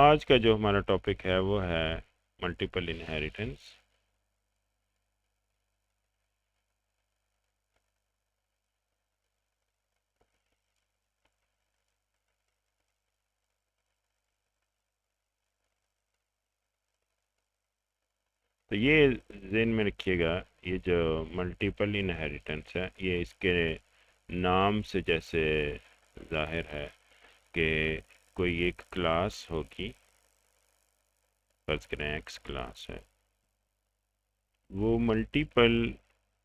आज का जो हमारा टॉपिक है वो है मल्टीपल इनहेरिटेंस। तो ये ज़हन में रखिएगा, ये जो मल्टीपल इनहेरिटेंस है ये इसके नाम से जैसे जाहिर है कि कोई एक क्लास होगी, फर्ज करें एक्स क्लास है, वो मल्टीपल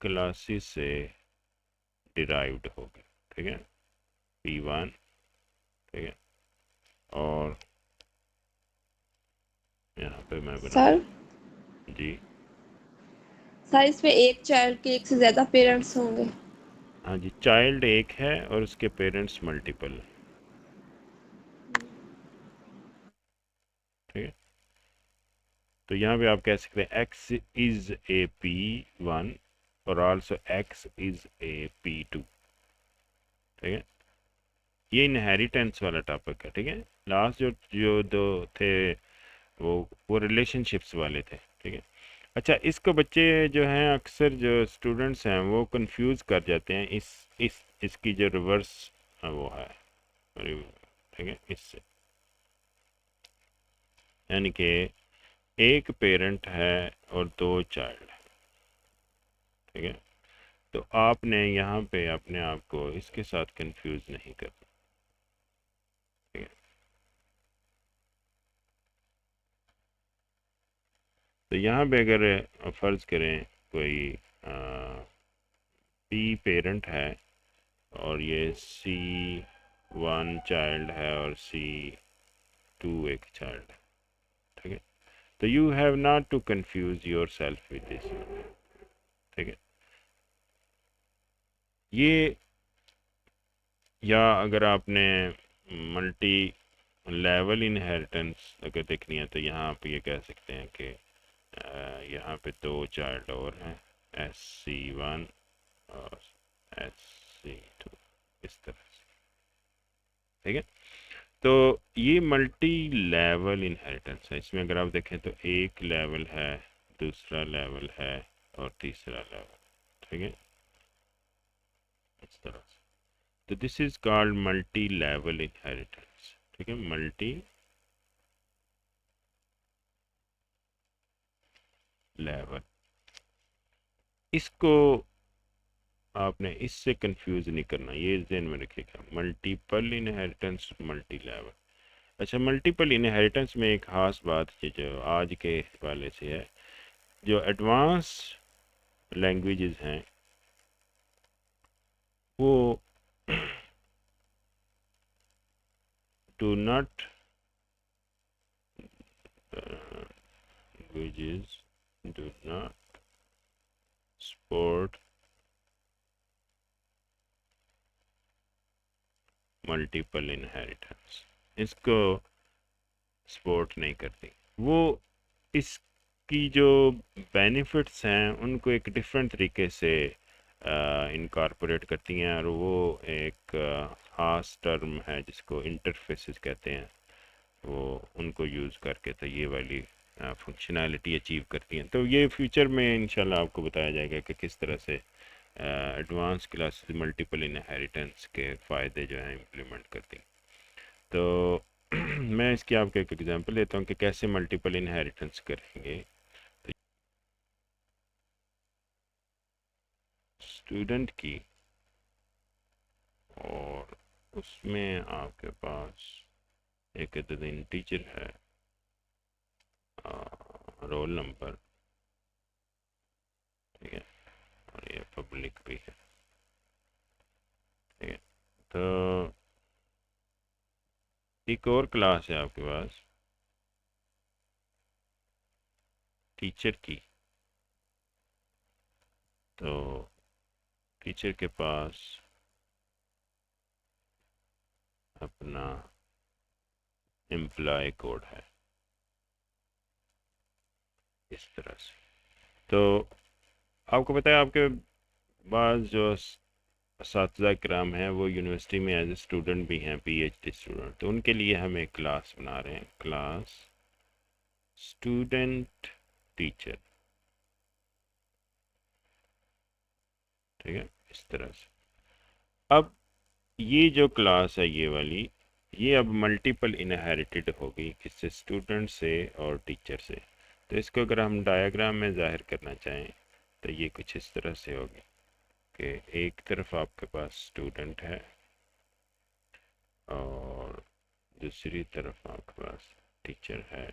क्लासेस से डिराइव्ड होगी। ठीक है, P1। ठीक है, और यहाँ पे मैं बना सर जी। सर इसमें एक चाइल्ड के एक से ज्यादा पेरेंट्स होंगे। हाँ जी, चाइल्ड एक है और उसके पेरेंट्स मल्टीपल। ठीक है, तो यहाँ पे आप कह सकते हैं एक्स इज ए P1 और also x is a P2। ठीक है, ये इनहेरिटेंस वाला टॉपिक है। ठीक है, लास्ट जो जो दो थे वो रिलेशनशिप्स वाले थे। ठीक है, अच्छा, इसको बच्चे जो हैं अक्सर जो स्टूडेंट्स हैं वो कंफ्यूज कर जाते हैं इसकी जो रिवर्स वो है। ठीक है, इससे यानी कि एक पेरेंट है और दो चाइल्ड। ठीक है, तो आपने यहाँ पे अपने आप को इसके साथ कंफ्यूज नहीं करना। ठीक है, तो यहाँ पे अगर फ़र्ज़ करें कोई P पेरेंट है और ये C1 चाइल्ड है और C2 एक चाइल्ड है। ठीक है, तो you have not to confuse yourself with this. ठीक है, ये, या अगर आपने मल्टी लेवल इनहेरिटेंस अगर देखनी है तो यहाँ आप ये कह सकते हैं कि यहाँ पे दो चाइल्ड और हैं, SC1 और SC2, इस तरह से। ठीक है, तो ये मल्टी लेवल इनहेरिटेंस है। इसमें अगर आप देखें तो एक लेवल है, दूसरा लेवल है और तीसरा लेवल। ठीक है, इस तरह से। तो this is called multi level inheritance. ठीक है, मल्टी लेवल, इसको आपने इससे कंफ्यूज नहीं करना, ये ज़हन में रखिएगा। Multiple inheritance, multi level. अच्छा, मल्टीपल इनहेरिटेंस में एक ख़ास बात ये जो आज के हवाले से है, जो एडवांस लैंग्वेजेस हैं वो do not languages do not support multiple inheritance, इसको सपोर्ट नहीं करती। वो इसकी जो बेनिफिट्स हैं उनको एक डिफरेंट तरीके से इनकॉर्पोरेट करती हैं, और वो एक ख़ास टर्म है जिसको इंटरफेसेस कहते हैं, वो उनको यूज़ करके तो ये वाली फंक्शनैलिटी अचीव करती हैं। तो ये फ्यूचर में इंशाल्लाह आपको बताया जाएगा कि किस तरह से एडवांस क्लासेस मल्टीपल इनहेरिटेंस के फ़ायदे जो हैं इम्प्लीमेंट करती हैं। तो मैं इसकी आपको एक एग्जांपल देता हूँ कि कैसे मल्टीपल इनहेरिटेंस करेंगे। तो स्टूडेंट की, और उसमें आपके पास एक अदद इंटीजर है, रोल नंबर। ठीक है, और ये पब्लिक भी है। ठीक है, तो एक और क्लास है आपके पास टीचर की। तो टीचर के पास अपना एम्प्लॉय कोड है, इस तरह से। तो आपको पता है आपके पास जो असातिज़ा किराम हैं वो यूनिवर्सिटी में एज ए स्टूडेंट भी हैं, पीएचडी स्टूडेंट, तो उनके लिए हम एक क्लास बना रहे हैं, क्लास स्टूडेंट टीचर। ठीक है, इस तरह से। अब ये जो क्लास है ये वाली, ये अब मल्टीपल इनहेरिटेड होगी, किससे? स्टूडेंट से और टीचर से। तो इसको अगर हम डायग्राम में जाहिर करना चाहें तो ये कुछ इस तरह से होगी कि एक तरफ आपके पास स्टूडेंट है और दूसरी तरफ आपके पास टीचर है,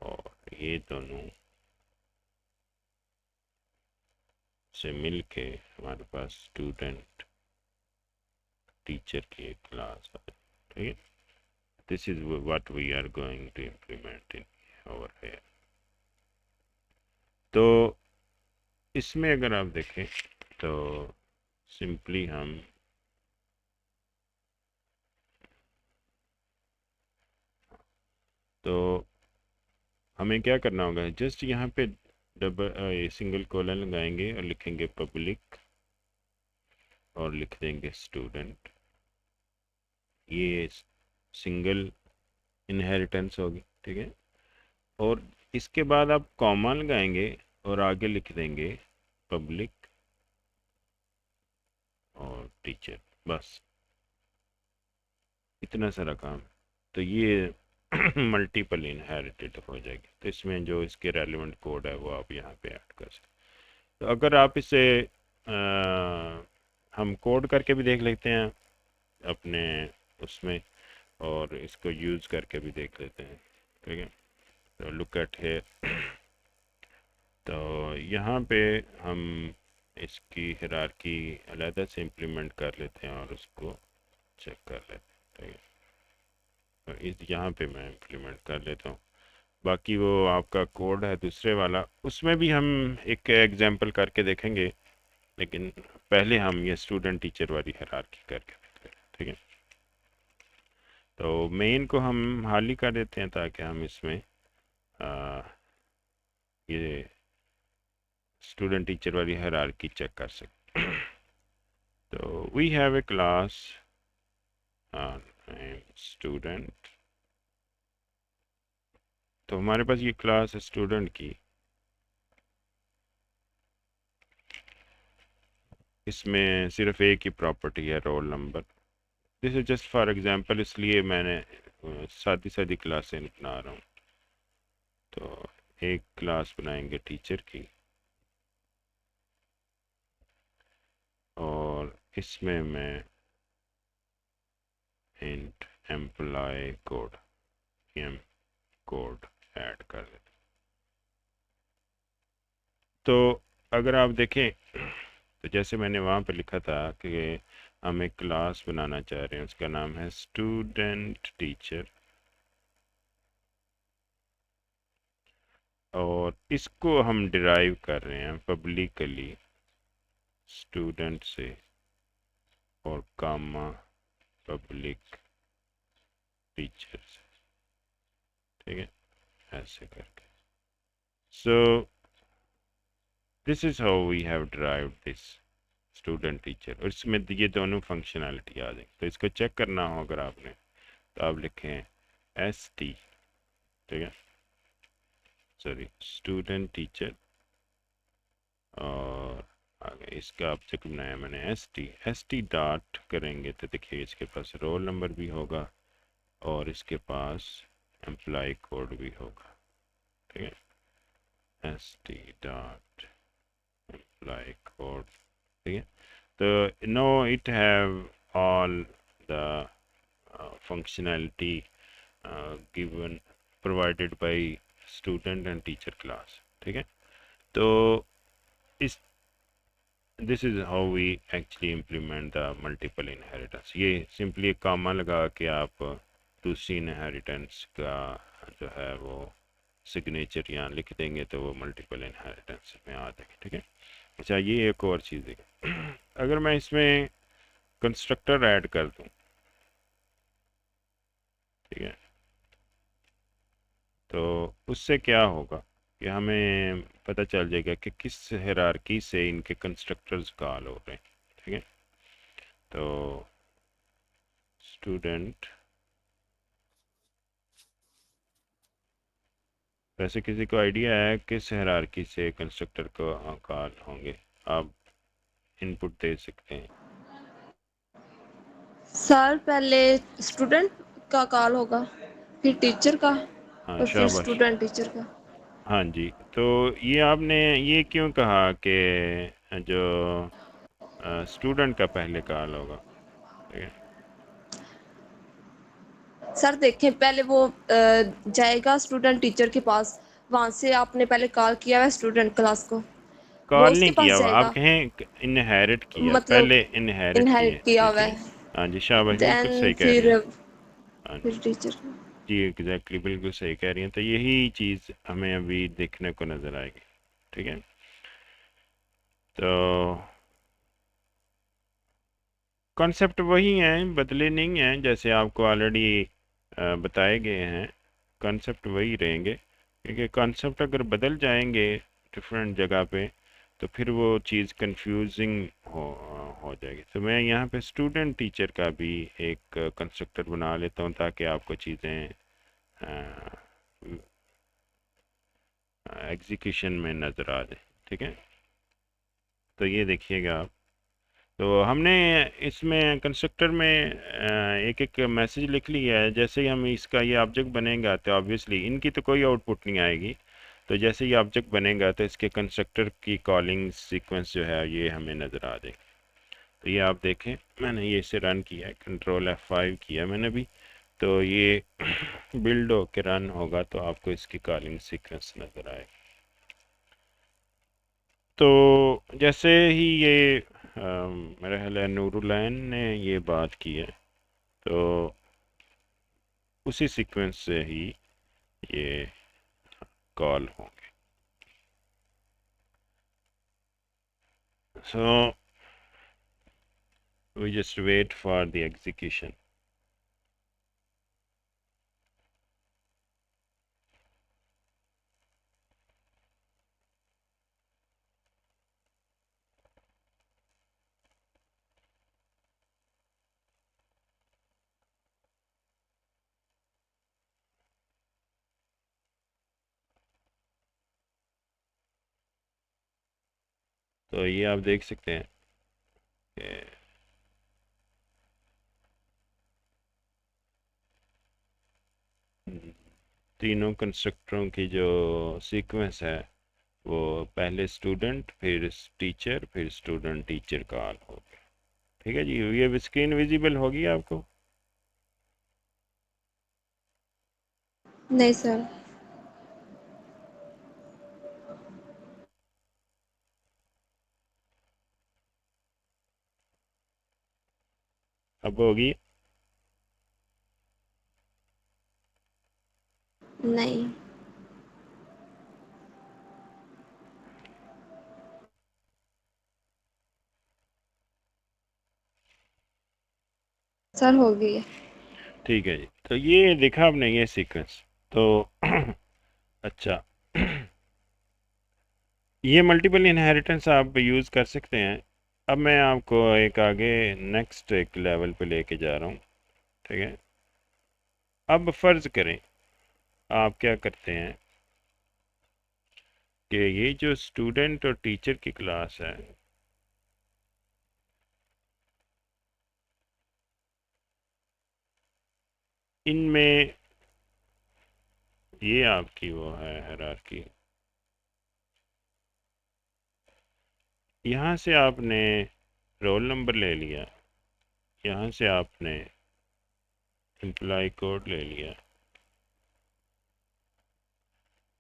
और ये दोनों से मिल के हमारे पास स्टूडेंट टीचर की एक क्लास है। ठीक है, this is what we are going to implement in over here. तो इसमें अगर आप देखें तो सिंपली हम तो हमें क्या करना होगा, जस्ट यहाँ पे डबल सिंगल कोलन लगाएंगे और लिखेंगे पब्लिक और लिख देंगे स्टूडेंट। ये सिंगल इनहेरिटेंस होगी। ठीक है, और इसके बाद आप कॉमा लगाएंगे और आगे लिख देंगे पब्लिक और टीचर, बस इतना सारा काम। तो ये मल्टीपल इनहेरिटेड हो जाएगी। तो इसमें जो इसके रेलिवेंट कोड है वो आप यहाँ पे ऐड कर सकते। तो अगर आप इसे हम कोड करके भी देख लेते हैं अपने उसमें, और इसको यूज़ करके भी देख लेते हैं। ठीक है, तो लुक एट है। तो यहाँ पे हम इसकी हिरारकी अलहदा से इम्प्लीमेंट कर लेते हैं और उसको चेक कर लेते हैं। ठीक है, तो इस यहाँ पे मैं इम्प्लीमेंट कर लेता हूँ। बाकी वो आपका कोड है दूसरे वाला, उसमें भी हम एक एग्जांपल करके देखेंगे, लेकिन पहले हम ये स्टूडेंट टीचर वाली हायरार्की करके देखते हैं। ठीक है, तो मेन को हम हाल ही कर देते हैं ताकि हम इसमें आ, ये स्टूडेंट टीचर वाली हायरार्की चेक कर सकें। तो we have a class student. तो हमारे पास ये क्लास है स्टूडेंट की, इसमें सिर्फ एक ही प्रॉपर्टी है, roll number. This is just for example, इसलिए मैंने सादी सादी क्लासें बना रहा हूँ। तो एक क्लास बनाएंगे टीचर की, और इसमें मैं int employ code M code add कर देता। तो अगर आप देखें तो जैसे मैंने वहाँ पे लिखा था कि हम एक क्लास बनाना चाह रहे हैं, उसका नाम है स्टूडेंट टीचर, और इसको हम डिराइव कर रहे हैं पब्लिकली स्टूडेंट से और कामा पब्लिक टीचर से। ठीक है, ऐसे करके। So this is how we have derived this student teacher, और इसमें ये दोनों फंक्शनैलिटी आ जाएगी। तो इसको चेक करना हो अगर आपने, तो आप लिखें एस टी, ठीक है, सॉरी स्टूडेंट टीचर, और आगे इसका ऑब्जेक्ट बनाया मैंने एस टी डॉट करेंगे तो देखिए इसके पास रोल नंबर भी होगा और इसके पास एम्प्लॉय कोड भी होगा। ठीक है, S T dot employ code. ठीक है, तो no it have all the functionality given provided by student and teacher class। ठीक है, तो इस this is how we actually implement the multiple inheritance. ये सिंपली एक कॉमा लगा के आप दूसरी इनहेरिटेंस का जो है वो सिग्नेचर यहाँ लिख देंगे तो वो मल्टीपल इनहेरिटेंस में आ जाएगी। ठीक है, अच्छा ये एक और चीज़ है, अगर मैं इसमें कंस्ट्रक्टर ऐड कर दूँ, ठीक है, तो उससे क्या होगा कि हमें पता चल जाएगा कि किस हायरार्की से इनके कंस्ट्रक्टर्स कॉल हो रहे हैं। ठीक है। तो स्टूडेंट, वैसे किसी को आइडिया है किस हायरार्की से कंस्ट्रक्टर को कॉल होंगे? आप इनपुट दे सकते हैं। सर पहले स्टूडेंट का कॉल होगा, फिर टीचर का, हाँ और फिर शाबाश। स्टूडेंट टीचर का। हाँ जी। तो ये आपने ये क्यों कहा कि जो स्टूडेंट का पहले कॉल होगा? ठीक है। सर देखें, पहले वो जाएगा स्टूडेंट टीचर के पास, वहां से आपने पहले कॉल किया है स्टूडेंट क्लास को, वो कॉल उसके नहीं किया पास हुआ, आप जाएगा, कहें इनहेरिट किया, मतलब पहले इनहेरिट किए। इनहेरिट किया जी हुआ जी। है, हाँ जी शाबाश, बिल्कुल देन सही कह रही हैं। हाँ जी। फिर टीचर का। जी एग्जैक्टली, बिल्कुल सही कह रही हैं। तो यही चीज़ हमें अभी देखने को नज़र आएगी। ठीक है। तो कॉन्सेप्ट वही हैं, बदले नहीं हैं, जैसे आपको ऑलरेडी बताए गए हैं। कॉन्सेप्ट वही रहेंगे, क्योंकि कॉन्सेप्ट अगर बदल जाएंगे डिफरेंट जगह पे तो फिर वो चीज़ कंफ्यूजिंग हो जाएगी। तो मैं यहाँ पे स्टूडेंट टीचर का भी एक कंस्ट्रक्टर बना लेता हूँ ताकि आपको चीज़ें एग्जीक्यूशन में नज़र आ जाए। ठीक है। तो ये देखिएगा आप। तो हमने इसमें कंस्ट्रक्टर में एक एक मैसेज लिख लिया है। जैसे ही हम इसका ये ऑब्जेक्ट बनेगा तो ऑब्वियसली इनकी तो कोई आउटपुट नहीं आएगी। तो जैसे ही ऑब्जेक्ट बनेगा तो इसके कंस्ट्रक्टर की कॉलिंग सीक्वेंस जो है ये हमें नज़र आ जाएगी। तो ये आप देखें, मैंने ये इसे रन किया है, कंट्रोल F5 किया मैंने भी। तो ये बिल्ड होकर रन होगा तो आपको इसकी कॉलिंग सीक्वेंस नज़र आएगी। तो जैसे ही ये मेरा ख्याल है नूरुलैन ने ये बात की है, तो उसी सीक्वेंस से ही ये कॉल होंगे। So we just wait for the execution. तो ये आप देख सकते हैं कि तीनों कंस्ट्रक्टरों की जो सीक्वेंस है वो पहले स्टूडेंट, फिर टीचर, फिर स्टूडेंट टीचर कॉल हो गया। ठीक है जी, ये स्क्रीन विजिबल होगी आपको? नहीं सर। अब होगी? नहीं सर, हो गई है। ठीक है जी। तो ये देखा आपने ये सीक्वेंस। तो अच्छा, ये मल्टीपल इनहेरिटेंस आप यूज़ कर सकते हैं। अब मैं आपको एक आगे नेक्स्ट एक लेवल पे लेके जा रहा हूँ। ठीक है। अब फ़र्ज़ करें आप क्या करते हैं कि ये जो स्टूडेंट और टीचर की क्लास है, इनमें ये आपकी वो है हायरार्की। यहाँ से आपने रोल नंबर ले लिया, यहाँ से आपने एम्प्लॉय कोड ले लिया,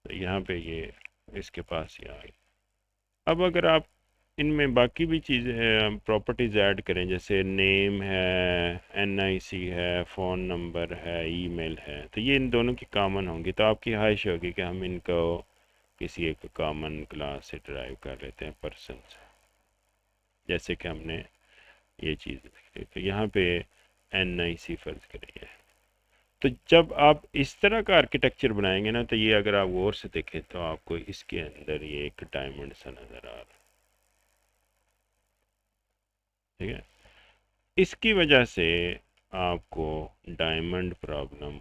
तो यहाँ पे ये इसके पास ही आ गया। अब अगर आप इनमें बाकी भी चीज़ें प्रॉपर्टीज़ ऐड करें, जैसे नेम है, NIC है, फ़ोन नंबर है, ईमेल है, तो ये इन दोनों की कॉमन होंगी। तो आपकी ख्वाहिश होगी कि हम इनको किसी एक कॉमन क्लास से ड्राइव कर लेते हैं, पर्सन से, जैसे कि हमने ये चीज़ देखी। तो यहाँ पे NIC फ़र्ज़ करिए। तो जब आप इस तरह का आर्किटेक्चर बनाएंगे ना, तो ये अगर आप गौर से देखें तो आपको इसके अंदर ये एक डायमंड सा नज़र आ रहा है। ठीक है। इसकी वजह से आपको डायमंड प्रॉब्लम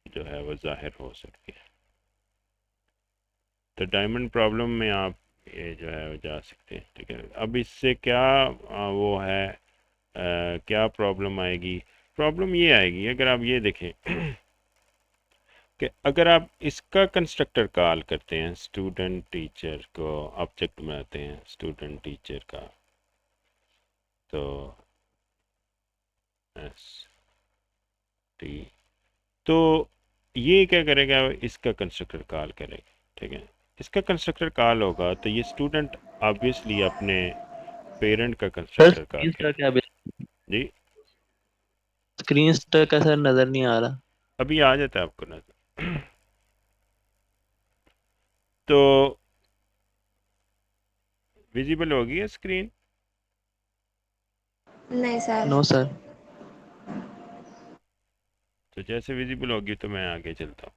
जो है वो जाहिर हो सकती है। तो डायमंड प्रॉब्लम में आप ये जो है वो जा सकते हैं। ठीक है, अब इससे क्या वो है, क्या प्रॉब्लम आएगी? प्रॉब्लम ये आएगी, अगर आप ये देखें कि अगर आप इसका कंस्ट्रक्टर कॉल करते हैं, स्टूडेंट टीचर को ऑब्जेक्ट बनाते हैं स्टूडेंट टीचर का, तो एस टी, तो ये क्या करेगा, इसका कंस्ट्रक्टर कॉल करेगा। ठीक है, इसका कंस्ट्रक्टर कॉल होगा तो ये स्टूडेंट ऑब्वियसली अपने पेरेंट का सर कंस्ट्रक्टर कॉल स्क्रीन का करेगा। क्या, जी, स्क्रीन का सर नजर नहीं आ रहा। अभी आ जाता है आपको नजर। तो विजिबल होगी है स्क्रीन? नहीं सर। No sir. तो जैसे विजिबल होगी तो मैं आगे चलता हूँ।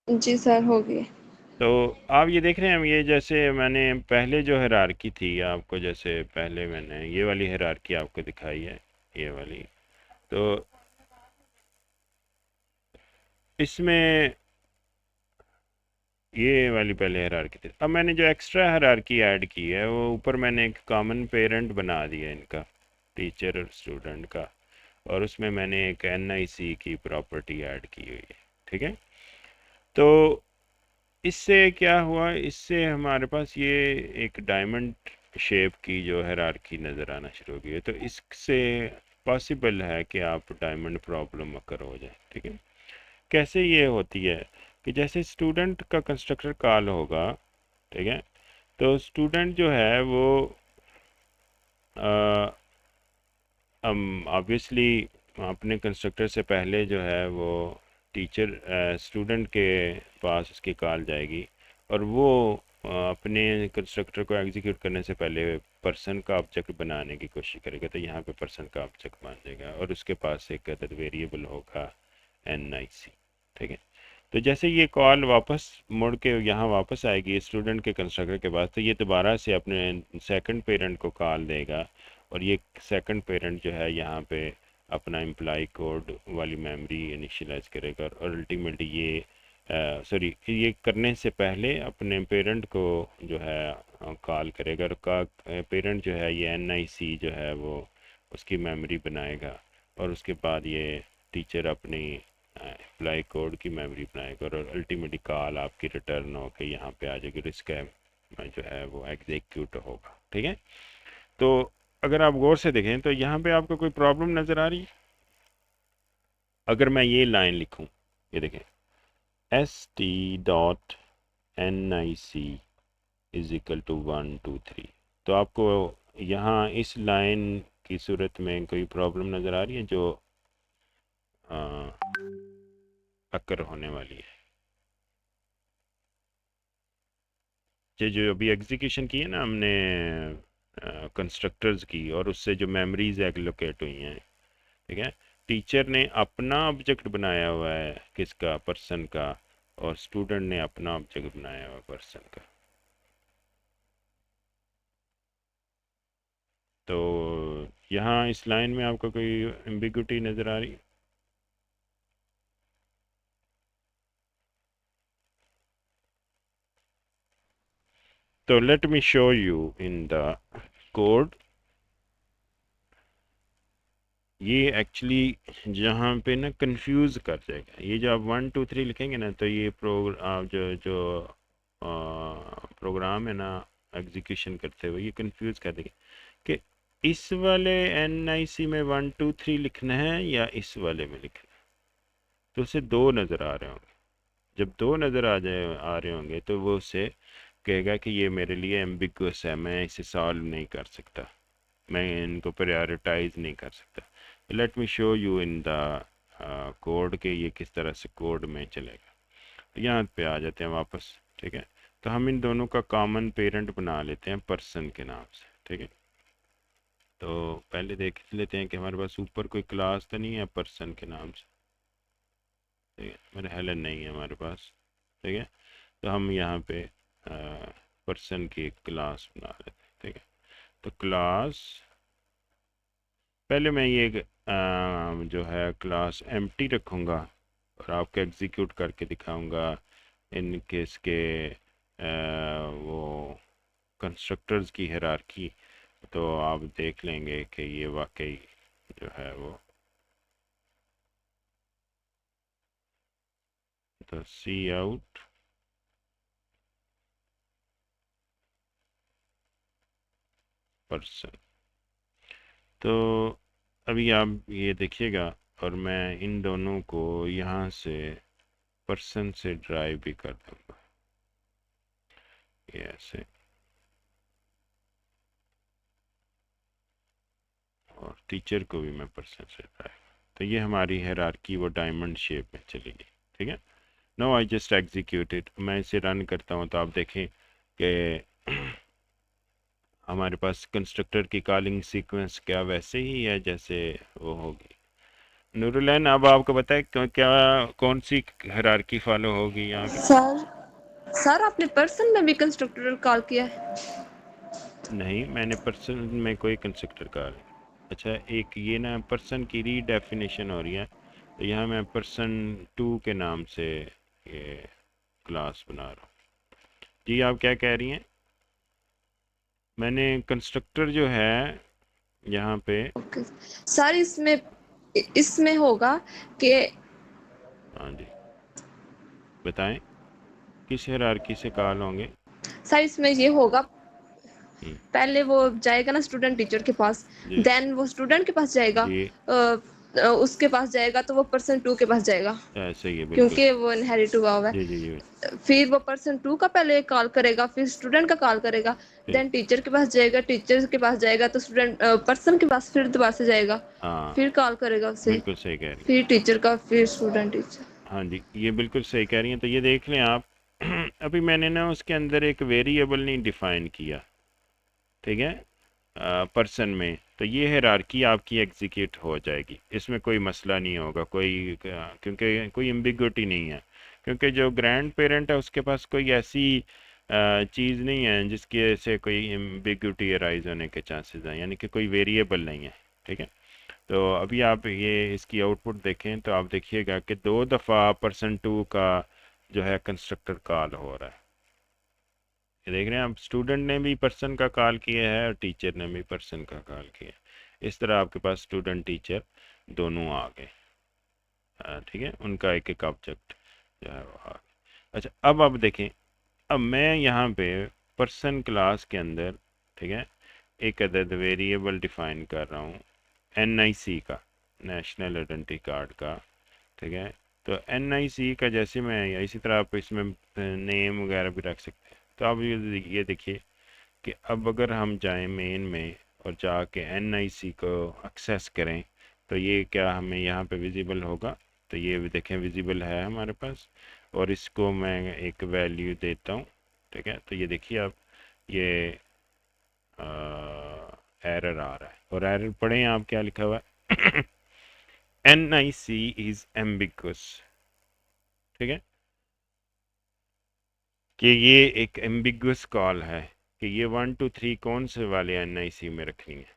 जी सर, हो गई। तो आप ये देख रहे हैं, ये जैसे मैंने पहले जो हायरार्की थी आपको, जैसे पहले मैंने ये वाली हायरार्की आपको दिखाई है, ये वाली, तो इसमें ये वाली पहले हायरार्की थी। अब मैंने जो एक्स्ट्रा हायरार्की ऐड की है, वो ऊपर मैंने एक कॉमन पेरेंट बना दिया इनका, टीचर और स्टूडेंट का, और उसमें मैंने एक एनआईसी की प्रॉपर्टी ऐड की हुई है। ठीक है, तो इससे क्या हुआ, इससे हमारे पास ये एक डायमंड शेप की जो हायरार्की नज़र आना शुरू हो गई है। तो इससे पॉसिबल है कि आप डायमंड प्रॉब्लम अकर हो जाए। ठीक है, कैसे ये होती है कि जैसे स्टूडेंट का कंस्ट्रक्टर कॉल होगा, ठीक है, तो स्टूडेंट जो है वो ऑब्वियसली अपने कंस्ट्रक्टर से पहले जो है वो टीचर स्टूडेंट के पास उसकी कॉल जाएगी, और वो अपने कंस्ट्रक्टर को एग्जीक्यूट करने से पहले पर्सन का ऑब्जेक्ट बनाने की कोशिश करेगा। तो यहाँ पे पर्सन का ऑब्जेक्ट बन जाएगा और उसके पास एक अदद वेरिएबल होगा NIC। ठीक है, तो जैसे ये कॉल वापस मुड़ के यहाँ वापस आएगी स्टूडेंट के कंस्ट्रक्टर के पास, तो ये दोबारा से अपने सेकंड पेरेंट को कॉल देगा, और ये सेकंड पेरेंट जो है यहाँ पे अपना एम्प्लॉय कोड वाली मेमोरी इनिशियलाइज करेगा, और अल्टीमेटली ये सॉरी, ये करने से पहले अपने पेरेंट को जो है कॉल करेगा, और का पेरेंट जो है ये NIC जो है वो उसकी मेमोरी बनाएगा, और उसके बाद ये टीचर अपनी एम्प्लॉय कोड की मेमोरी बनाएगा, और अल्टीमेटली कॉल आपकी रिटर्न होकर यहाँ पे आ जाएगी, और इसका जो है वो एग्जीक्यूट होगा। ठीक है, तो अगर आप गौर से देखें तो यहाँ पे आपको कोई प्रॉब्लम नज़र आ रही है? अगर मैं ये लाइन लिखूँ, ये देखें, ST.NIC इज इक्वल टू 123, तो आपको यहाँ इस लाइन की सूरत में कोई प्रॉब्लम नज़र आ रही है जो अकर होने वाली है? ये जो अभी एग्जीक्यूशन की है ना हमने कंस्ट्रक्टर्स की, और उससे जो मेमोरीज एलोकेट हुई हैं, ठीक है, टीचर ने अपना ऑब्जेक्ट बनाया हुआ है किसका, पर्सन का, और स्टूडेंट ने अपना ऑब्जेक्ट बनाया हुआ है पर्सन का। तो यहाँ इस लाइन में आपको कोई एम्बिग्यूटी नज़र आ रही है? तो let me show you in the code. ये एक्चुअली जहाँ पे ना कंफ्यूज कर जाएगा, ये जो आप 1 2 3 लिखेंगे ना, तो ये आप जो जो प्रोग्राम है ना एग्जीक्यूशन करते हुए ये कंफ्यूज कर देंगे कि इस वाले NIC में 1 2 3 लिखना है या इस वाले में लिखना है? तो उसे दो नज़र आ रहे होंगे। जब दो नज़र आ रहे होंगे तो वो उसे कहेगा कि ये मेरे लिए एम्बिगुअस है, मैं इसे सॉल्व नहीं कर सकता, मैं इनको प्रायोरिटाइज नहीं कर सकता। Let me show you in the code के ये किस तरह से कोड में चलेगा। तो यहाँ पे आ जाते हैं वापस, ठीक है। तो हम इन दोनों का कॉमन पेरेंट बना लेते हैं पर्सन के नाम से, ठीक है। तो पहले देख लेते हैं कि हमारे पास ऊपर कोई क्लास तो नहीं है पर्सन के नाम से, ठीक है। मेरे हेलन नहीं है हमारे पास, ठीक है। तो हम यहाँ पे पर्सन की एक क्लास बना लेते हैं, ठीक है। तो क्लास पहले मैं ये जो है क्लास एम्प्टी रखूँगा और आपको एग्जीक्यूट करके दिखाऊंगा इन केस के वो कंस्ट्रक्टर्स की हायरार्की। तो आप देख लेंगे कि ये वाकई जो है वो तो सी आउट पर्सन। तो अभी आप ये देखिएगा और मैं इन दोनों को यहाँ से पर्सन से ड्राइव भी कर दूंगा, ये ऐसे, और टीचर को भी मैं पर्सन से ड्राइव। तो ये हमारी हायरार्की वो डायमंड शेप में चली गई, ठीक है। नो आई जस्ट एग्जीक्यूटेड, मैं इसे रन करता हूँ तो आप देखें कि हमारे पास कंस्ट्रक्टर की कॉलिंग सीक्वेंस क्या वैसे ही है जैसे वो होगी। नूरुलैन, अब आपको बताए क्या कौन सी हायरार्की फॉलो होगी यहाँ पे? सर सर आपने पर्सन में भी कंस्ट्रक्टर कॉल किया है? नहीं, मैंने पर्सन में कोई कंस्ट्रक्टर कॉल नहीं। अच्छा, एक ये ना पर्सन की रीडेफिनेशन हो रही है, तो यहाँ मैं पर्सन 2 के नाम से ये क्लास बना रहा हूँ। जी आप क्या कह रही हैं? मैंने कंस्ट्रक्टर जो है यहाँ पे, ओके सर, इसमें इसमें होगा कि हाँ जी बताएं, किस हायरार्की से कॉल होंगे? सर इसमें ये होगा, हम्म, पहले वो जाएगा ना स्टूडेंट टीचर के पास, जी देन वो स्टूडेंट के पास जाएगा, जी उसके पास जाएगा तो वो पर्सन टू के पास जाएगा, ऐसे ही है बिल्कुल। क्योंकि वो इनहेरिट हुआ हुआ जी जी जी है। फिर वो पर्सन टू का पहले कॉल करेगा, फिर स्टूडेंट का कॉल करेगा, ठीक, देन टीचर के पास जाएगा, टीचर के पास जाएगा तो स्टूडेंट पर्सन के पास फिर दोबारा से जाएगा, हाँ फिर कॉल करेगा उसे, बिल्कुल सही कह रही हैं। फिर टीचर का, फिर स्टूडेंट टीचर। हाँ जी ये बिल्कुल सही कह रही हैं। तो ये देख लें आप अभी मैंने ना उसके अंदर एक वेरिएबल नहीं डिफाइन किया, ठीक है, पर्सन में। तो ये हायरार्की आपकी एग्जीक्यूट हो जाएगी, इसमें कोई मसला नहीं होगा, कोई क्योंकि कोई एम्बिग्विटी नहीं है, क्योंकि जो ग्रैंड पेरेंट है उसके पास कोई ऐसी चीज़ नहीं है जिसकी से कोई एम्बिग्विटी अराइज होने के चांसेस हैं, यानी कि कोई वेरिएबल नहीं है, ठीक है। तो अभी आप ये इसकी आउटपुट देखें तो आप देखिएगा कि 2 दफ़ा पर्सन 2 का जो है कंस्ट्रक्टर कॉल हो रहा है। ये देख रहे हैं आप, स्टूडेंट ने भी पर्सन का कॉल किया है और टीचर ने भी पर्सन का कॉल किया है। इस तरह आपके पास स्टूडेंट टीचर दोनों आ गए, ठीक है, उनका एक एक ऑब्जेक्ट जो है वो आ गया। अच्छा अब आप देखें, अब मैं यहाँ पे पर्सन क्लास के अंदर, ठीक है, एक अदद वेरिएबल डिफाइन कर रहा हूँ NIC का, नेशनल आइडेंटिटी कार्ड का, ठीक है। तो NIC का जैसे मैं, या इसी तरह आप इसमें नेम वगैरह भी रख सकते हैं। तो आप ये देखिए कि अब अगर हम जाएं मेन में और जाके NIC को एक्सेस करें तो ये क्या हमें यहाँ पे विजिबल होगा? तो ये भी देखें विजिबल है हमारे पास, और इसको मैं एक वैल्यू देता हूँ, ठीक है। तो ये देखिए आप, ये एरर आ रहा है, और एरर पढ़ें आप क्या लिखा हुआ है NIC इज एम्बिगुअस, ठीक है, कि ये एक एम्बिगुअस कॉल है कि ये 1 2 3 कौन से वाले NIC में रखनी है,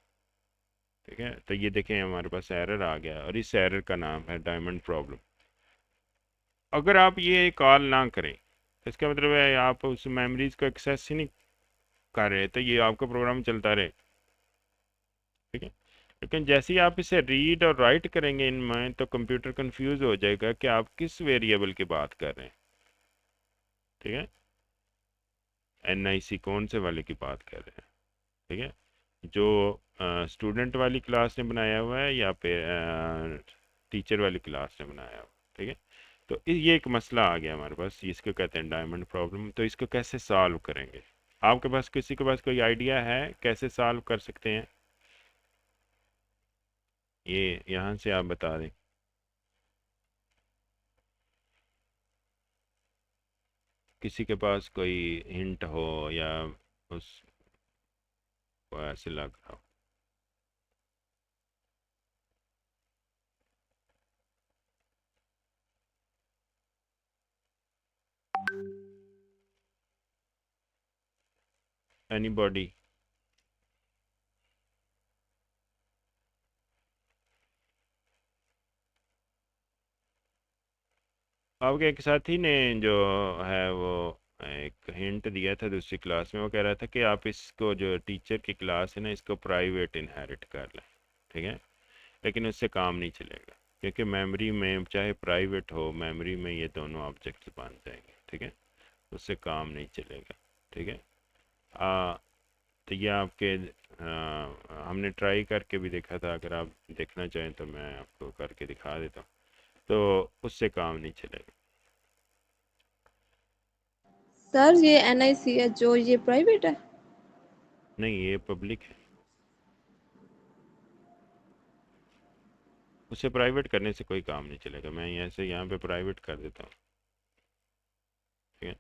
ठीक है। तो ये देखें हमारे पास एरर आ गया, और इस एरर का नाम है डायमंड प्रॉब्लम। अगर आप ये कॉल ना करें तो इसका मतलब है आप उस मेमोरीज को एक्सेस ही नहीं कर रहे, तो ये आपका प्रोग्राम चलता रहे, ठीक है। लेकिन जैसे ही आप इसे रीड और राइट करेंगे इनमें, तो कंप्यूटर कंफ्यूज हो जाएगा कि आप किस वेरिएबल की बात कर रहे हैं, ठीक है, NIC कौन से वाले की बात कर रहे हैं, ठीक है। जो स्टूडेंट वाली क्लास ने बनाया हुआ है या फिर टीचर वाली क्लास ने बनाया हुआ है। ठीक है, तो ये एक मसला आ गया हमारे पास, इसको कहते हैं डायमंड प्रॉब्लम। तो इसको कैसे सॉल्व करेंगे? आपके पास, किसी के पास कोई आइडिया है कैसे सॉल्व कर सकते हैं? ये यहाँ से आप बता दें। किसी के पास कोई हिंट हो या उस को ऐसे लग रहा हो। एनीबॉडी? आपके एक साथी ने जो है वो एक हिंट दिया था दूसरी क्लास में, वो कह रहा था कि आप इसको, जो टीचर की क्लास है ना, इसको प्राइवेट इनहेरिट कर लें। ठीक है, लेकिन उससे काम नहीं चलेगा, क्योंकि मेमोरी में चाहे प्राइवेट हो, मेमोरी में ये दोनों ऑब्जेक्ट्स बन जाएंगे। ठीक है, उससे काम नहीं चलेगा। ठीक है, तो ये आपके हमने ट्राई करके भी देखा था, अगर आप देखना चाहें तो मैं आपको करके दिखा देता हूँ। तो उससे काम नहीं चलेगा। सर ये एनआईसी है जो ये प्राइवेट है? नहीं, ये पब्लिक है। उसे प्राइवेट करने से कोई काम नहीं चलेगा। मैं ऐसे यहाँ पे प्राइवेट कर देता हूँ। ठीक है,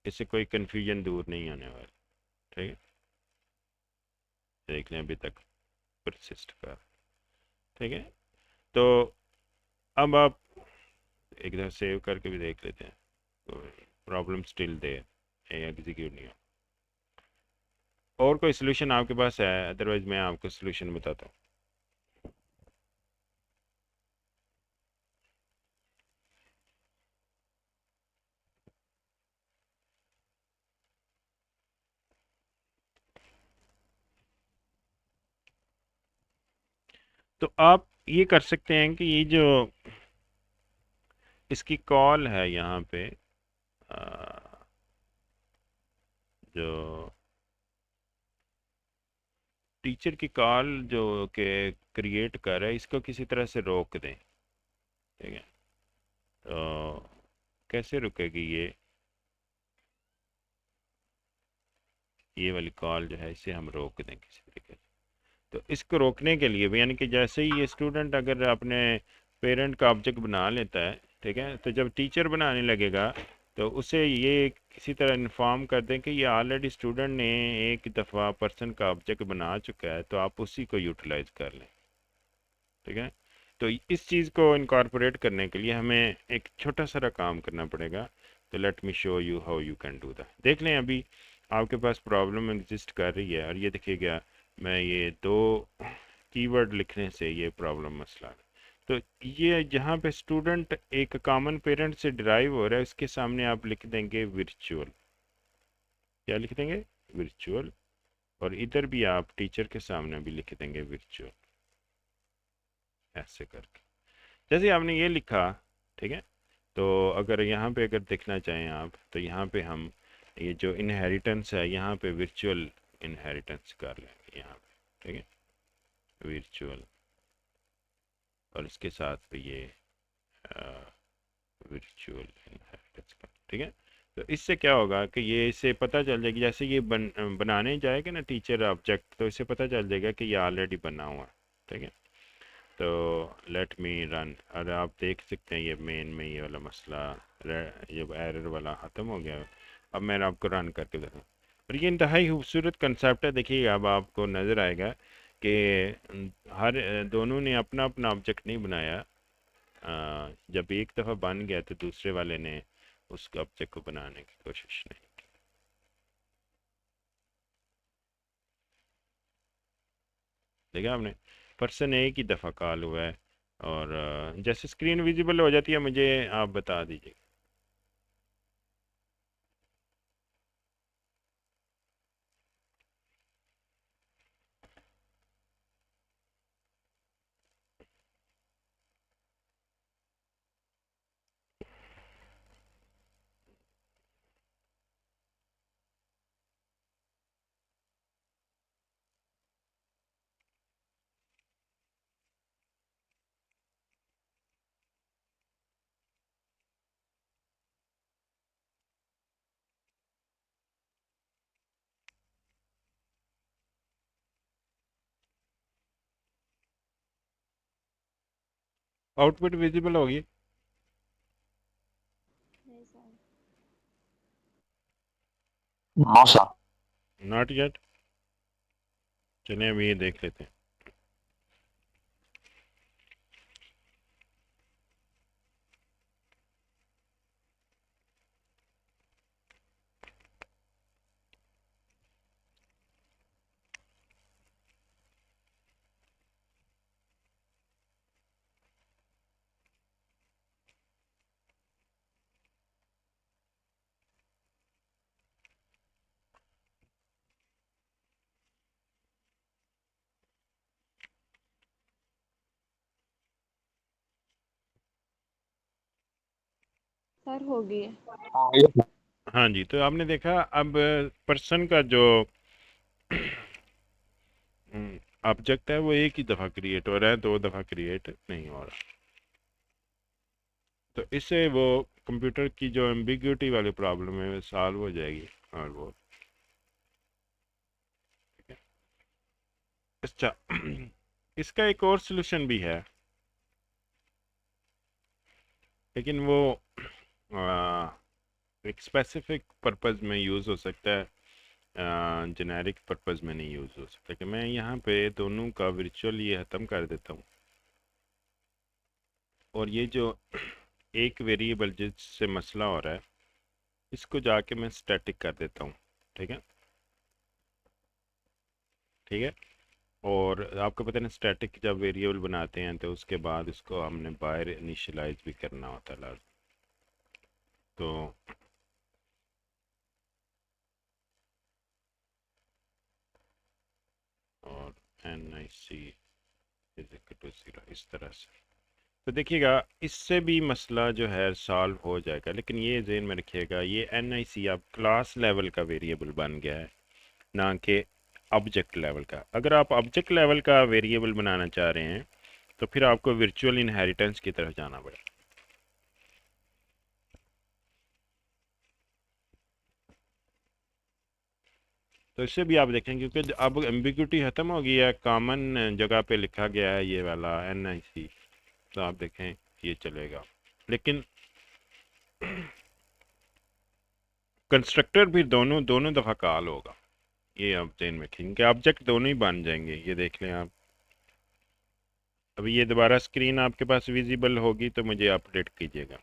इससे कोई कन्फ्यूजन दूर नहीं आने वाला। ठीक है, देख लें अभी तक परसिस्ट कर। ठीक है, तो अब आप एक दफ़ा सेव करके भी देख लेते हैं। तो प्रॉब्लम स्टिल देयर, एग्जीक्यूट नहीं हो। और कोई सोल्यूशन आपके पास है? अदरवाइज मैं आपको सोल्यूशन बताता हूँ। तो आप ये कर सकते हैं कि ये जो इसकी कॉल है यहाँ पे, जो टीचर की कॉल जो के क्रिएट कर रहा है, इसको किसी तरह से रोक दें। ठीक है, तो कैसे रुकेगी ये वाली कॉल जो है, इसे हम रोक दें किसी तरीके से। तो इसको रोकने के लिए भी, यानी कि जैसे ही ये स्टूडेंट अगर अपने पेरेंट का ऑब्जेक्ट बना लेता है, ठीक है, तो जब टीचर बनाने लगेगा तो उसे ये किसी तरह इन्फॉर्म कर दें कि ये ऑलरेडी स्टूडेंट ने एक दफ़ा पर्सन का ऑब्जेक्ट बना चुका है, तो आप उसी को यूटिलाइज कर लें। ठीक है, तो इस चीज़ को इनकॉर्पोरेट करने के लिए हमें एक छोटा सा काम करना पड़ेगा। तो let me show you how you can do that. देख लें, अभी आपके पास प्रॉब्लम एग्जिस्ट कर रही है, और ये देखिएगा, मैं ये दो कीवर्ड लिखने से ये प्रॉब्लम मसला है। तो ये जहाँ पे स्टूडेंट एक कॉमन पेरेंट से डिराइव हो रहा है, उसके सामने आप लिख देंगे विर्चुअल। क्या लिख देंगे? विर्चुअल। और इधर भी आप टीचर के सामने भी लिख देंगे विर्चुअल, ऐसे करके। जैसे आपने ये लिखा, ठीक है, तो अगर यहाँ पे अगर देखना चाहें आप, तो यहाँ पे हम ये जो इनहेरिटेंस है, यहाँ पे विर्चुअल इनहेरिटेंस कर लेंगे यहाँ पे। ठीक है, विर्चुअल, और इसके साथ भी ये विर्चुअल इनहेरिटेंस कर। ठीक है, तो इससे क्या होगा कि ये इसे पता चल जाएगी, जैसे ये बनाने जाएगा ना टीचर ऑब्जेक्ट, तो इसे पता चल जाएगा कि ये ऑलरेडी बना हुआ है। ठीक है, तो लेट मी रन, और आप देख सकते हैं ये मेन में ये वाला मसला, ये एरर वाला ख़त्म हो गया। अब मैं आपको रन करके बताऊँ, और ये इंतहाई खूबसूरत कंसेप्ट है। देखिए, अब आपको नज़र आएगा कि हर दोनों ने अपना अपना ऑब्जेक्ट नहीं बनाया। जब एक दफ़ा बन गया तो दूसरे वाले ने उस ऑब्जेक्ट को बनाने की कोशिश नहीं की। देखा आपने, पर्सन एक ही दफ़ा कॉल हुआ है। और जैसे स्क्रीन विजिबल हो जाती है, मुझे आप बता दीजिए। आउटपुट विजिबल होगी? No sir. Not yet. चलिए अभी ये देख लेते हैं। सर हो गई है। हाँ जी, तो आपने देखा अब पर्सन का जो ऑब्जेक्ट है वो एक ही दफ़ा क्रिएट हो रहा है, दो दफ़ा क्रिएट नहीं हो रहा। तो इससे वो कंप्यूटर की जो एम्बिग्यूटी वाली प्रॉब्लम है वो सॉल्व हो जाएगी। और वो अच्छा इसका एक और सलूशन भी है, लेकिन वो एक स्पेसिफिक पर्पज़ में यूज़ हो सकता है, जेनेरिक पर्पज़ में नहीं यूज़ हो सकता। कि मैं यहाँ पे दोनों का वर्चुअल ये ख़त्म कर देता हूँ, और ये जो एक वेरिएबल जिससे मसला हो रहा है इसको जाके मैं स्टैटिक कर देता हूँ। ठीक है, ठीक है। और आपको पता है ना, स्टैटिक जब वेरिएबल बनाते हैं तो उसके बाद इसको हमने बाहर इनिशियलाइज भी करना होता है लाजम। तो और N I C is equal to zero, इस तरह से। तो देखिएगा इससे भी मसला जो है सॉल्व हो जाएगा, लेकिन ये ज़हन में रखिएगा ये एन आई सी अब क्लास लेवल का वेरिएबल बन गया है, ना कि ऑब्जेक्ट लेवल का। अगर आप ऑब्जेक्ट लेवल का वेरिएबल बनाना चाह रहे हैं तो फिर आपको वर्चुअल इनहेरिटेंस की तरफ जाना पड़ेगा। तो इससे भी आप देखें, क्योंकि अब एम्बिग्यूटी ख़त्म हो गई है, कॉमन जगह पे लिखा गया है ये वाला एन आई सी, तो आप देखें ये चलेगा। लेकिन कंस्ट्रक्टर भी दोनों दोनों दफ़ा कॉल होगा, ये आप ध्यान में रखें, क्योंकि ऑब्जेक्ट दोनों ही बन जाएंगे। ये देख लें आप, अभी ये दोबारा स्क्रीन आपके पास विजिबल होगी तो मुझे अपडेट कीजिएगा।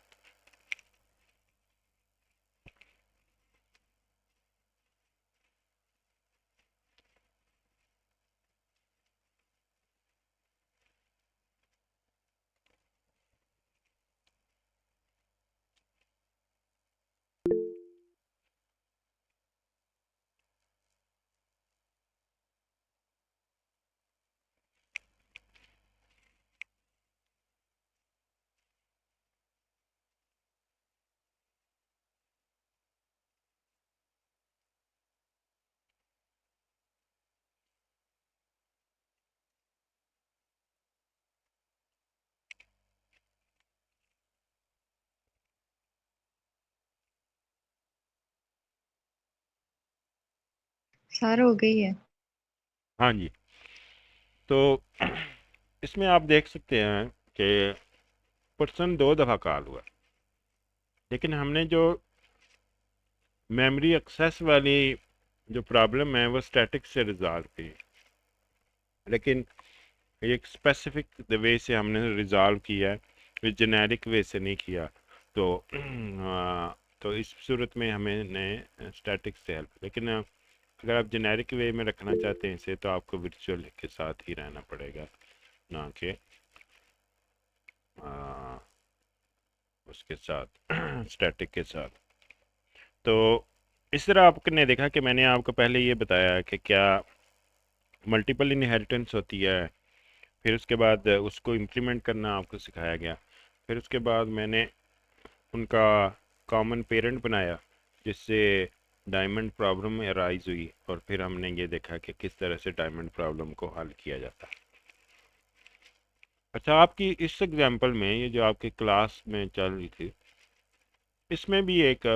सर हो गई है। हाँ जी, तो इसमें आप देख सकते हैं कि पर्सन दो दफ़ा कॉल हुआ, लेकिन हमने जो मेमोरी एक्सेस वाली जो प्रॉब्लम है वो स्टैटिक से रिजॉल्व की, लेकिन एक स्पेसिफिक वे से हमने रिजॉल्व किया है, विद जेनेरिक वे से नहीं किया। तो तो इस सूरत में हमें स्टैटिक से हेल्प, लेकिन अगर आप जेनेरिक वे में रखना चाहते हैं इसे तो आपको वर्चुअल के साथ ही रहना पड़ेगा, ना कि उसके साथ स्टैटिक के साथ। तो इस तरह आपने देखा कि मैंने आपको पहले ये बताया कि क्या मल्टीपल इनहेरिटेंस होती है, फिर उसके बाद उसको इम्प्लीमेंट करना आपको सिखाया गया, फिर उसके बाद मैंने उनका कॉमन पेरेंट बनाया जिससे डायमंड प्रॉब्लम अराइज हुई, और फिर हमने ये देखा कि किस तरह से डायमंड प्रॉब्लम को हल किया जाता है। अच्छा, आपकी इस एग्जांपल में ये जो आपकी क्लास में चल रही थी इसमें भी एक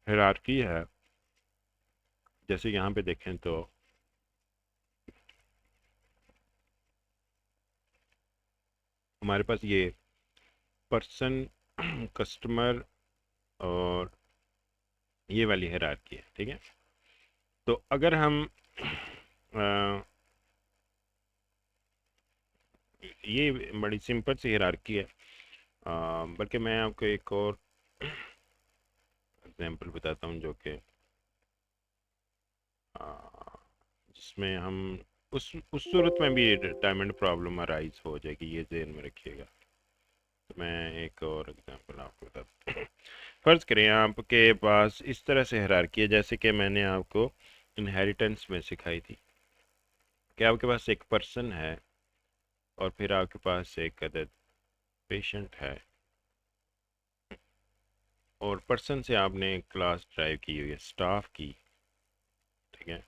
हायरार्की है, जैसे यहाँ पे देखें तो हमारे पास ये पर्सन, कस्टमर और ये वाली हायरार्की है, ठीक है। तो अगर हम अ, ये बड़ी सिंपल सी हायरार्की है, बल्कि मैं आपको एक और एग्जांपल बताता हूँ जो कि जिसमें हम उस सूरत में भी डायमंड प्रॉब्लम अराइज हो जाएगी, ये ध्यान में रखिएगा। तो मैं एक और एग्जांपल आपको बताता हूँ। फ़र्ज़ करें आपके पास इस तरह से हायरार्की है, जैसे कि मैंने आपको इनहेरिटेंस में सिखाई थी कि आपके पास एक पर्सन है और फिर आपके पास एक अदद पेशेंट है, और पर्सन से आपने क्लास ड्राइव की हुई है स्टाफ की, ठीक है,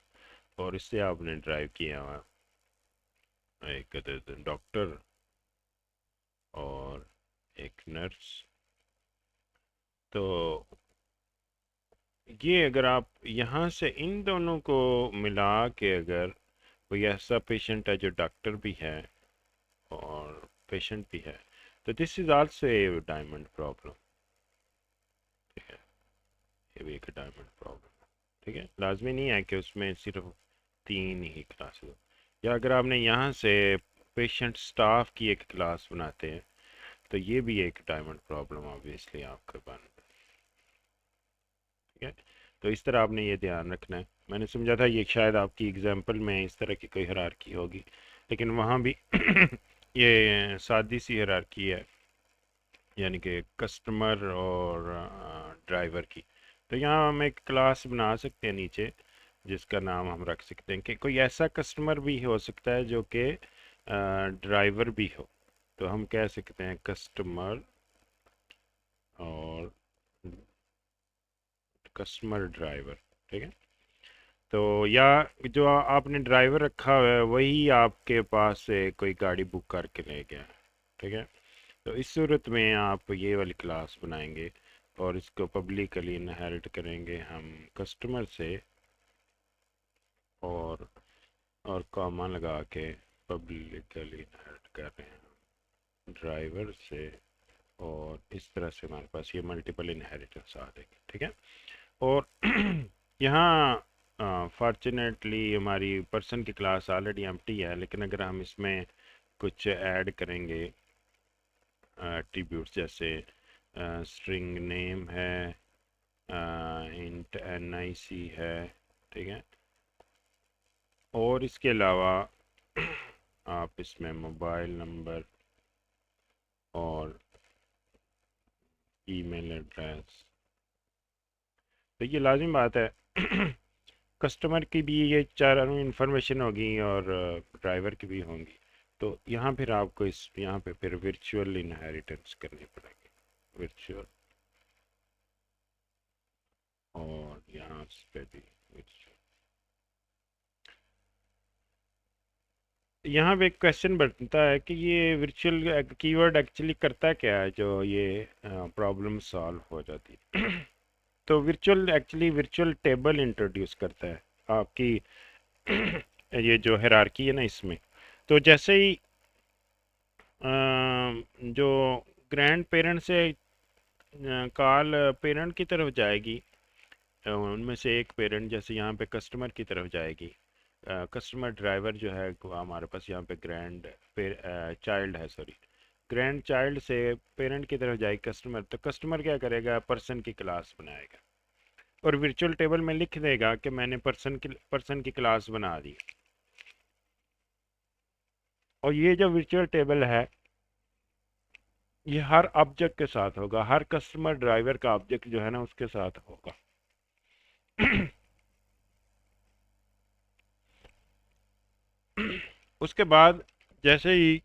और इससे आपने ड्राइव किया हुआ एक अदद डॉक्टर और एक नर्स। तो ये अगर आप यहाँ से इन दोनों को मिला के अगर कोई ऐसा पेशेंट है जो डॉक्टर भी है और पेशेंट भी है, तो this is also a diamond problem, ठीक है, ये भी एक डायमंड प्रॉब्लम, ठीक है। लाजमी नहीं है कि उसमें सिर्फ 3 ही क्लास हो, या अगर आपने यहाँ से पेशेंट स्टाफ की एक क्लास बनाते हैं तो ये भी एक डायमंड प्रॉब्लम ऑब्वियसली आपके बन, ठीक है। तो इस तरह आपने ये ध्यान रखना है। मैंने समझा था ये शायद आपकी एग्जांपल में इस तरह की कोई हायरार्की होगी, लेकिन वहाँ भी ये सादी सी हायरार्की है, यानी कि कस्टमर और ड्राइवर की। तो यहाँ हम एक क्लास बना सकते हैं नीचे, जिसका नाम हम रख सकते हैं कि कोई ऐसा कस्टमर भी हो सकता है जो कि ड्राइवर भी हो। तो हम कह सकते हैं कस्टमर और कस्टमर ड्राइवर, ठीक है। तो या जो आपने ड्राइवर रखा हुआ है वही आपके पास से कोई गाड़ी बुक करके ले गया, ठीक है। तो इस सूरत में आप ये वाली क्लास बनाएंगे और इसको पब्लिकली इनहेरिट करेंगे हम कस्टमर से, और कॉमा लगा के पब्लिकली इनहेरिट कर रहे हैं ड्राइवर से, और इस तरह से हमारे पास ये मल्टीपल इनहेरिटेंस आ जाएगी, ठीक है। और यहाँ फॉर्चुनेटली हमारी पर्सन की क्लास ऑलरेडी एम्प्टी है, लेकिन अगर हम इसमें कुछ ऐड करेंगे एट्रीब्यूट्स, जैसे स्ट्रिंग नेम है, इंट NIC है, ठीक है, और इसके अलावा आप इसमें मोबाइल नंबर और ईमेल एड्रेस, तो ये लाजिम बात है कस्टमर की भी ये चारों इंफॉर्मेशन होगी और ड्राइवर की भी होंगी। तो यहाँ फिर आपको यहाँ पे फिर वर्चुअल इनहेरिटेंस करनी पड़ेगी, वर्चुअल, और यहाँ पे भी वर्चुअल। यहाँ पे एक क्वेश्चन बनता है कि ये वर्चुअल कीवर्ड एक्चुअली करता क्या है जो ये प्रॉब्लम सॉल्व हो जाती है। तो virtual actually virtual table introduce करता है आपकी ये जो हायरार्की है ना इसमें। तो जैसे ही जो ग्रैंड पेरेंट से कॉल पेरेंट की तरफ जाएगी, उनमें से एक पेरेंट जैसे यहाँ पे कस्टमर की तरफ जाएगी, कस्टमर ड्राइवर जो है वो हमारे पास यहाँ पे ग्रैंड चाइल्ड है, सॉरी, ग्रैंड चाइल्ड से पेरेंट की तरफ जाएगी कस्टमर, तो कस्टमर क्या करेगा, पर्सन की क्लास बनाएगा और वर्चुअल टेबल में लिख देगा कि मैंने पर्सन की क्लास बना दी। और ये जो वर्चुअल टेबल है ये हर ऑब्जेक्ट के साथ होगा, हर कस्टमर ड्राइवर का ऑब्जेक्ट जो है ना उसके साथ होगा। उसके बाद जैसे ही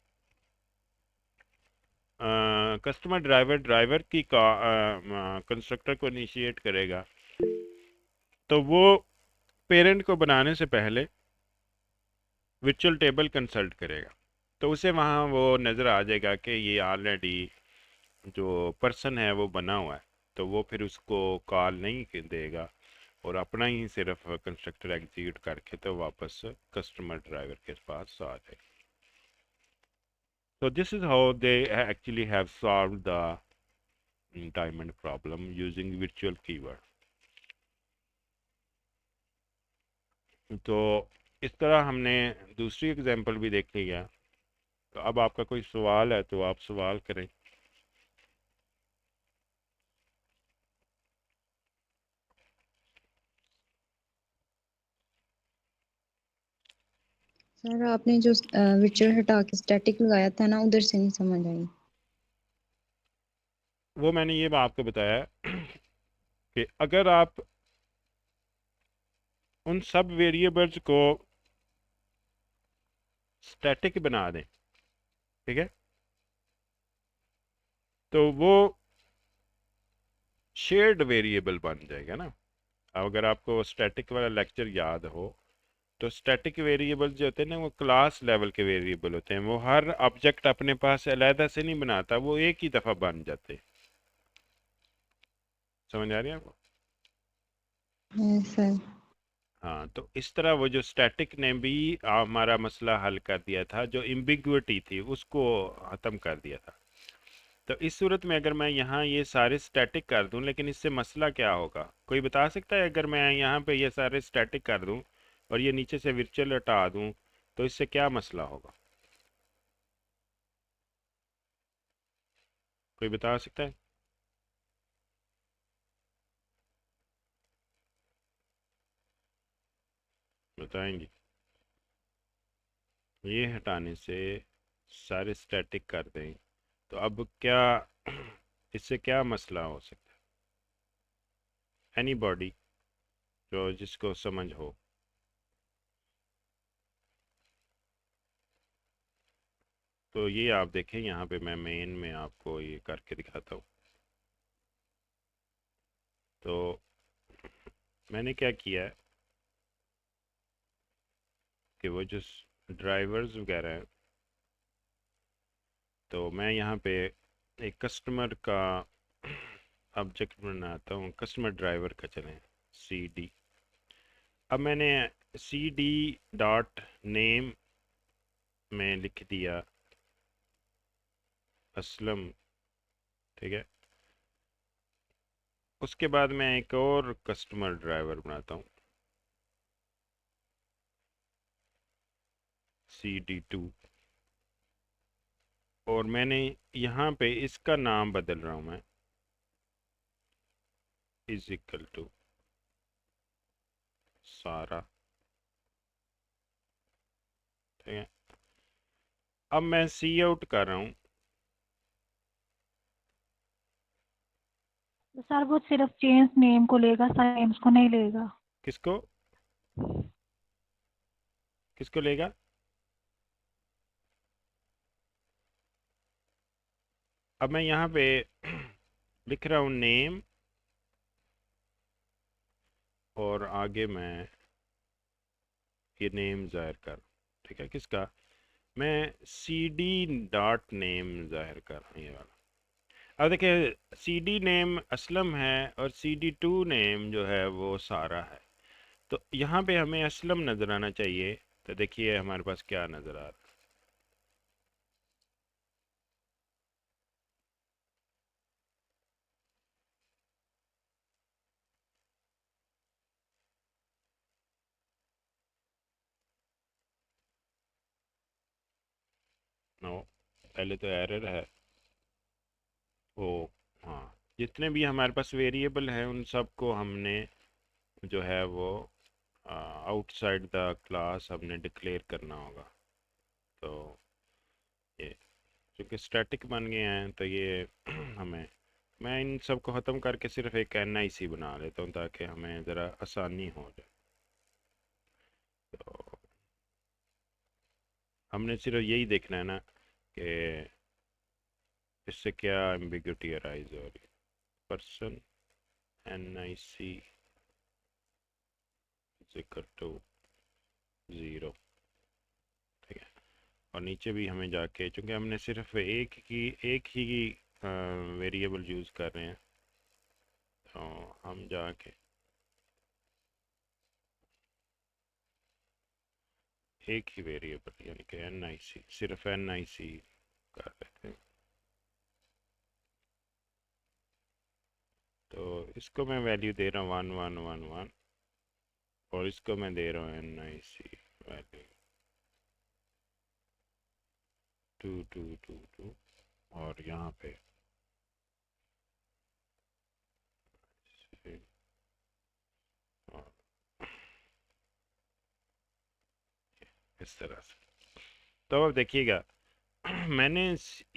कस्टमर ड्राइवर की कंस्ट्रक्टर को इनिशिएट करेगा, तो वो पेरेंट को बनाने से पहले वर्चुअल टेबल कंसल्ट करेगा, तो उसे वहाँ वो नज़र आ जाएगा कि ये ऑलरेडी जो पर्सन है वो बना हुआ है, तो वो फिर उसको कॉल नहीं देगा और अपना ही सिर्फ कंस्ट्रक्टर एग्जीक्यूट करके तो वापस कस्टमर ड्राइवर के पास आ जाएगा। So this is how they actually have solved the diamond problem using virtual keyword. तो इस तरह हमने दूसरी एग्जांपल भी देख लिया। तो अब आपका कोई सवाल है तो आप सवाल करें। सर आपने जो विचर हटा के स्टैटिक लगाया था ना, उधर से नहीं समझ आई। वो मैंने ये आपको बताया कि अगर आप उन सब वेरिएबल्स को स्टैटिक बना दें, ठीक है, तो वो शेयर्ड वेरिएबल बन जाएगा ना। अगर आपको स्टैटिक वाला लेक्चर याद हो तो स्टैटिक वेरिएबल जो होते हैं ना वो क्लास लेवल के वेरिएबल होते हैं। वो हर ऑब्जेक्ट अपने पास अलहदा से नहीं बनाता, वो एक ही दफ़ा बन जाते हैं। समझ आ रही है आपको? सर हाँ, तो इस तरह वो जो स्टैटिक ने भी हमारा मसला हल कर दिया था, जो एम्बिग्विटी थी उसको ख़त्म कर दिया था। तो इस सूरत में अगर मैं यहाँ ये सारे स्टैटिक कर दूँ, लेकिन इससे मसला क्या होगा? कोई बता सकता है? अगर मैं यहाँ पे ये सारे स्टैटिक कर दूँ और ये नीचे से वर्चुअल हटा दूँ तो इससे क्या मसला होगा? कोई बता सकता है? बताएंगे? ये हटाने से सारे स्टैटिक कर दें तो अब क्या इससे क्या मसला हो सकता है? एनीबॉडी जो जिसको समझ हो। तो ये आप देखें, यहाँ पे मैं मेन में आपको ये करके दिखाता हूँ। तो मैंने क्या किया है कि वो जो ड्राइवर्स वगैरह हैं, तो मैं यहाँ पे एक कस्टमर का ऑब्जेक्ट बनाता हूँ। कस्टमर ड्राइवर का चलें सी डी। अब मैंने सी डी डॉट नेम में लिख दिया असलम, ठीक है। उसके बाद मैं एक और कस्टमर ड्राइवर बनाता हूँ सी डी टू, और मैंने यहाँ पे इसका नाम बदल रहा हूँ मैं, इज इक्वल टू सारा, ठीक है। अब मैं सी आउट कर रहा हूँ। तो सर वो सिर्फ चेंज नेम को लेगा, नेम्स को नहीं लेगा। किसको किसको लेगा? अब मैं यहाँ पे लिख रहा हूँ नेम, और आगे मैं ये नेम ज़ाहिर कर, ठीक है, किसका? मैं सी डी डॉट नेम ज़ाहिर कर रहा हूँ, ये वाला। अब देखिए, सी डी नेम असलम है और सी डी टू नेम जो है वो सारा है। तो यहाँ पे हमें असलम नज़र आना चाहिए। तो देखिए हमारे पास क्या नज़र आ रहा है। नो, पहले तो एरर है। ओ हाँ, जितने भी हमारे पास वेरिएबल हैं उन सब को हमने जो है वो आउटसाइड द क्लास हमने डिक्लेयर करना होगा। तो ये चूँकि स्टैटिक बन गए हैं तो ये हमें, मैं इन सब को ख़त्म करके सिर्फ एक एन आई सी बना लेता हूँ ताकि हमें ज़रा आसानी हो जाए। तो हमने सिर्फ यही देखना है ना कि इससे क्या एम्बिग्यूटी अराइज हो रही है। Person N I C is equal to 0, ठीक है। और नीचे भी हमें जाके, चूँकि हमने सिर्फ एक ही वेरिएबल यूज़ कर रहे हैं, तो हम जाके एक ही वेरिएबल यानी कि एन आई सी, सिर्फ एन आई सी कर लेते हैं। तो इसको मैं वैल्यू दे रहा हूँ 1111 और इसको मैं दे रहा हूँ NIC वैल्यू 2222 और यहाँ पे और इस तरह से। तो अब देखिएगा मैंने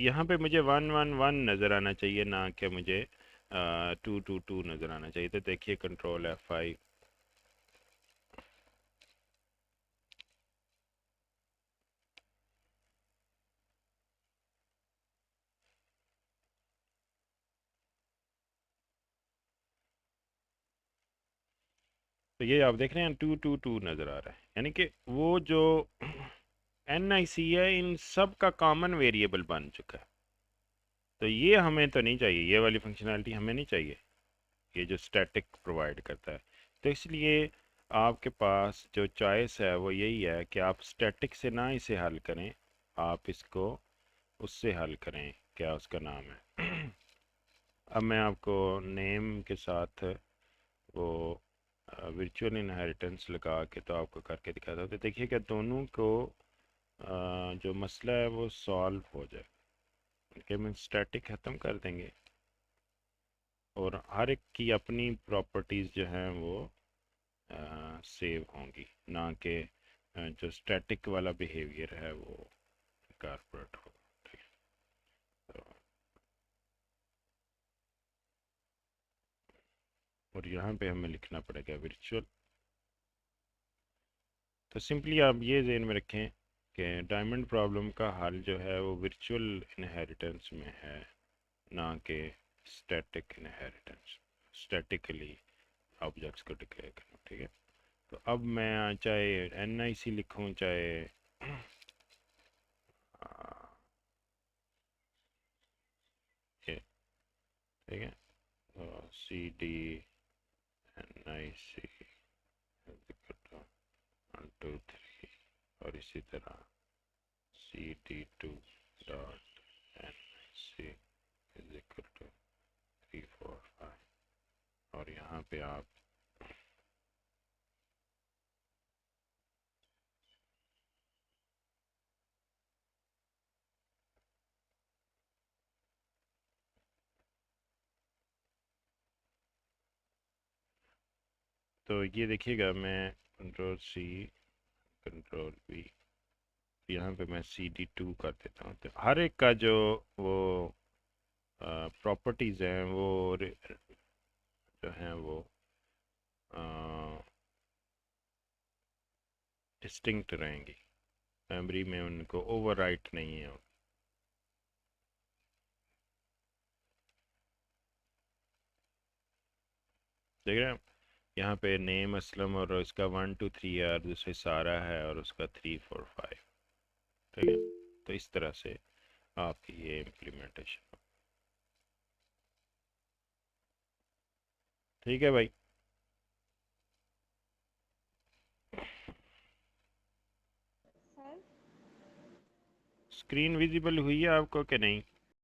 यहाँ पे मुझे 111 नज़र आना चाहिए, ना कि मुझे 222 नज़र आना चाहिए। तो देखिए कंट्रोल F5, तो ये आप देख रहे हैं 222 नज़र आ रहा है, यानी कि वो जो NIC है इन सब का कॉमन वेरिएबल बन चुका है। तो ये हमें तो नहीं चाहिए, ये वाली फंक्शनैलिटी हमें नहीं चाहिए, ये जो स्टैटिक प्रोवाइड करता है। तो इसलिए आपके पास जो चॉइस है वो यही है कि आप स्टैटिक से ना इसे हल करें, आप इसको उससे हल करें, क्या उसका नाम है अब मैं आपको नेम के साथ वो वर्चुअल इनहेरिटेंस लगा के तो आपको करके दिखाता हूँ। तो देखिए कि दोनों को जो मसला है वो सॉल्व हो जाए, उनके में स्टैटिक ख़त्म कर देंगे और हर एक की अपनी प्रॉपर्टीज़ जो हैं वो सेव होंगी, ना कि जो स्टैटिक वाला बिहेवियर है वो इनकॉर्पोरेट हो। ठीक है, तो और यहाँ पे हमें लिखना पड़ेगा वर्चुअल। तो सिंपली आप ये ज़हन में रखें कि डायमंड प्रॉब्लम का हल जो है वो वर्चुअल इनहेरिटेंस में है, ना कि स्टैटिक इनहेरिटेंस, स्टैटिकली ऑब्जेक्ट्स को डिक्लेयर करना। ठीक है, तो अब मैं चाहे NIC लिखूं चाहे ये, ठीक है, तो CD NIC 1 2 3 और इसी तरह CD2 dot NIC is equal to 3 4 5 और यहाँ पे आप तो ये देखिएगा मैं कंट्रोल C कंट्रोल V, यहाँ पे मैं CD2 कर देता हूँ। तो हर एक का जो वो प्रॉपर्टीज़ हैं वो जो हैं वो डिस्टिंक्ट रहेंगी, मेमोरी में उनको ओवरराइट नहीं है। देख रहे हैं आप, यहाँ पे नेम असलम और उसका 1 2 3 है और दूसरे सारा है और उसका 3 4 5। ठीक है, तो इस तरह से आपकी ये इम्प्लीमेंटेशन। ठीक है भाई, सर स्क्रीन विजिबल हुई है आपको कि नहीं?